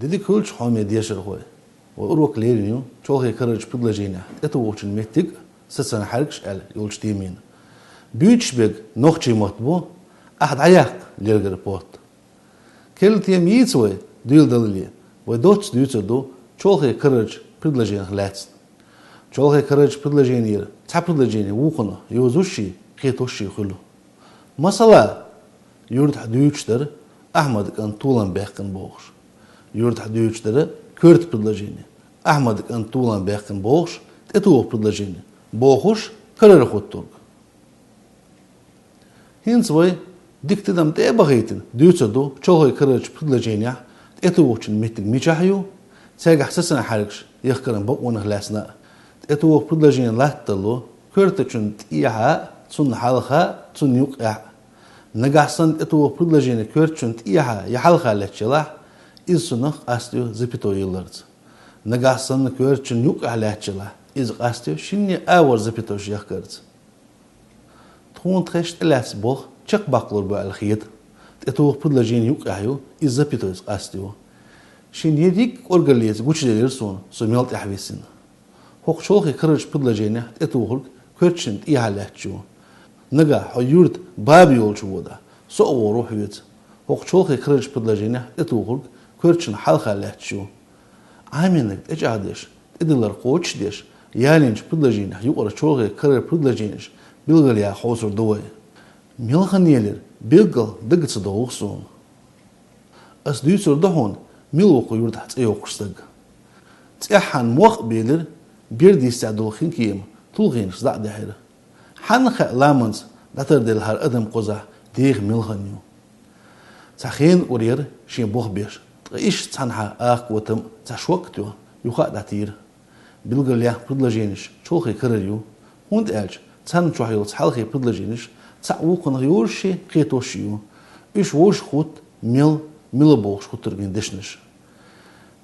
Dedi kölç home diyешер хой. Урок лериню, чолхе короче предложение. Это очень метик, сацан харкш ал юлч демин. Бючбег нохчи мотбу, ахд аяк лергер пот. Кел тем яйцой дылдали. Вы доц дюцерду, чолхе короче предложение хлац. Чолхе короче предложение, ца предложение ухоно, юзуши, хетоши хулу. Масала юрд дючтер, Ахмад кан тулан бехкан богш. Юрд дючтер, Кёрт предложение. Ахмад Антулан Бехкен Богш, это его предложение. Богуш, Карерахуттург. Хинцвой, диктидам те багейтин, дюцаду, чолгой карерч предложения, это очень метик мичахью, цега хсасана харикш, яхкаран богуна хлясна. Это его предложение латталу, Кёртачун тияха, цун халха, цун юкя. Нагасан это его предложение Кёртачун тияха, яхалха лечелах, из сунах астю запятой елларц. Нагасан кёрчин юк алячила, из астю шинне авар запятой яхкарц. Тхун тхэшт эляс бог, чак баклор ба алхиет. Это ух предложение юк ахю, из запятой астю. Шин едик оргалез, гучделер сон, сумелт ахвисин. Хок чолхи кырыч предложение, это ух кёрчин иалячу. Нага хаюрт баби олчувода, соо рухвит. Хок чолхи кырыч предложение, это ух Кёрчин халха лячу. Аминек эчадеш, эдилар коч деш, ялинч предложение, юкора чолге карер предложение, билгалия хосур дуэ. Милханелер, билгал дыгца доухсун. Ас дюсур дохон, милоку юрт хацеёкстаг. Цяхан мох белер, бирди садулхин кием, тулгин шзак дахир. Ханха ламанс, датар дел хар адам коза, дех милханю. Цахин урир, шин бох беш. إيش تصنع وتم تشوكتو يخاء داتير بلغليا بدلجينش شوخي كرريو هوند ألج تصنع شوحيو تحالخي بدلجينش تعوقن غيورشي قيتوشيو إيش ووش خوت ميل بوش خوت ترغين دشنش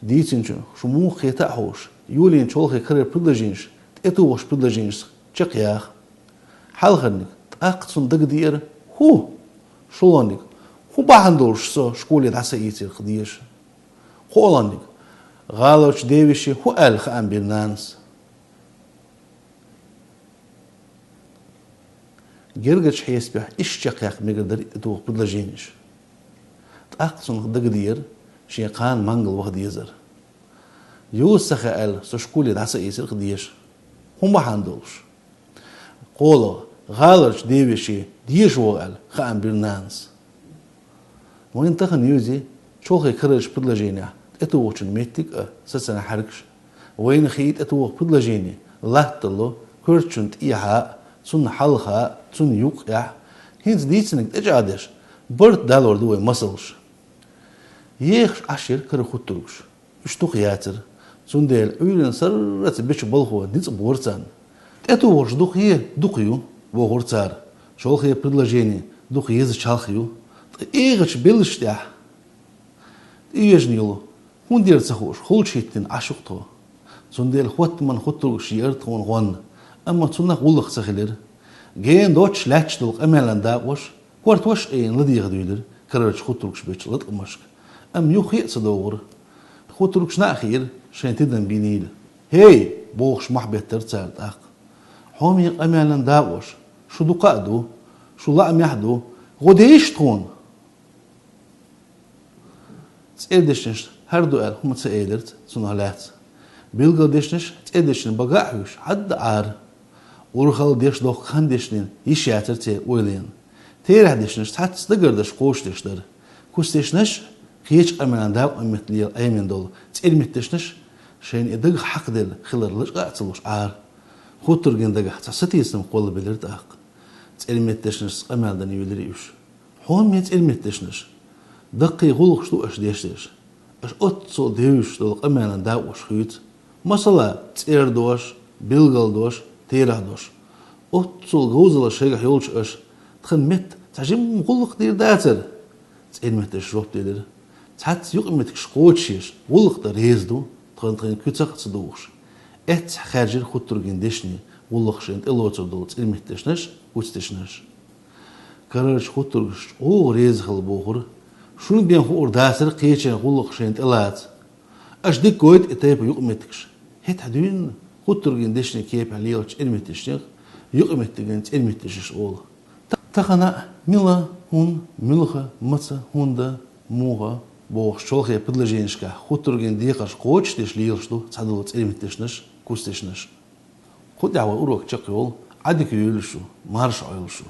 ديتينشو شمو خيتا حوش يولين شوخي كرر بدلجينش إتو وش بدلجينش تشقياخ حالخنك تأقصن دقدير هو شلونك هو باهندولش سو شكولي دعسا إيتير خديش خولانك غالوش ديوشي هو ألخ أم بيرنانس جرجش حيس بيح إيش شقيق مقدر إتوخ بدلجينش تأقصن دقدير شيقان مانجل وخد يزر يوسخ أل سو شكولي دعسا إيتير خديش هم باهندولش قولو غالوش ديوشي ديش وو أل خام بيرنانس وين تخن يوزي شوخي كرج بدلجينيا это очень метик сацана харкш وين خيت это بدلجيني лахтало курчунт иха цун халха цун юкя хинз дицник эжадеш борт далор дуэ масалш еш ашир кырхуттургш үштух ятер цун дел уйлен саррат бич болхо диц борцан это уж духе духю вогорцар шолхи предложение духе из чалхю إيغش بلشتيا إيجنيلو هون دير تخوش خولشيتين عشقتو زنديل خوات من خطرو شيرت هون غون أما تسنك ولخ سخيلر جين دوتش لاتش دولق أمالان داقوش كورت وش إين لدي غدويلر كررش خطروكش بيتش لدق مشك أم يوخي صدور خطروكش ناخير شين تدن بينيل هي بوخش محبت ترتال داق حومي أمالان داقوش شو دو قادو شو لا يحدو غديش تون تسألدشنش هردو قال هم تسألدت سنهالات بيلقدشنش تسألدشن بقاحوش حد عار ورخال ديش دوخ خاندشنين يشياتر تي ويلين تيرح دشنش تحت تقردش قوش دشتر كوستشنش خيش أمنان داو أمتليل أيمن دول تسألمتشنش شين إدق حق دل خلر لش قاعتلوش عار خطرقين دقح تحستيسم قول بلرد أق تسألمتشنش أمالدن يولريوش هون ميت تسألمتشنش دقي غلق شتو أش ديشتش أش أتصو ديوش دولق أمانا داوش خيوت مثلا تير دوش بيلغل دوش تيره دوش أتصو غوزلا شيغح يولش أش تخن مت تعجم غلق دير داتر تسألمتش روب دير تحت يقمتك شقوتشيش غلق دا ريزدو تخن كتاق تصدوش ات خارجير خطرقين ديشني غلق شنت إلوتر دول تسألمتشنش وتستشنش كررش خطرش او ريز خل بوخر شو بين خور داسر قيچن خلق شنت الات Аж дик гоид этепа юқметикш. Хет хадуин хуттургин дешне кепа лиоч элметишнег юқметтиген элметишш ол. Тахана мила хун милха маца хунда муга бог шолхе предложенишка хуттургин дикаш коч деш лиошту цадулц элметишнеш кустишнеш. Худ ява урок чакол адик юлшу марш ойлшу.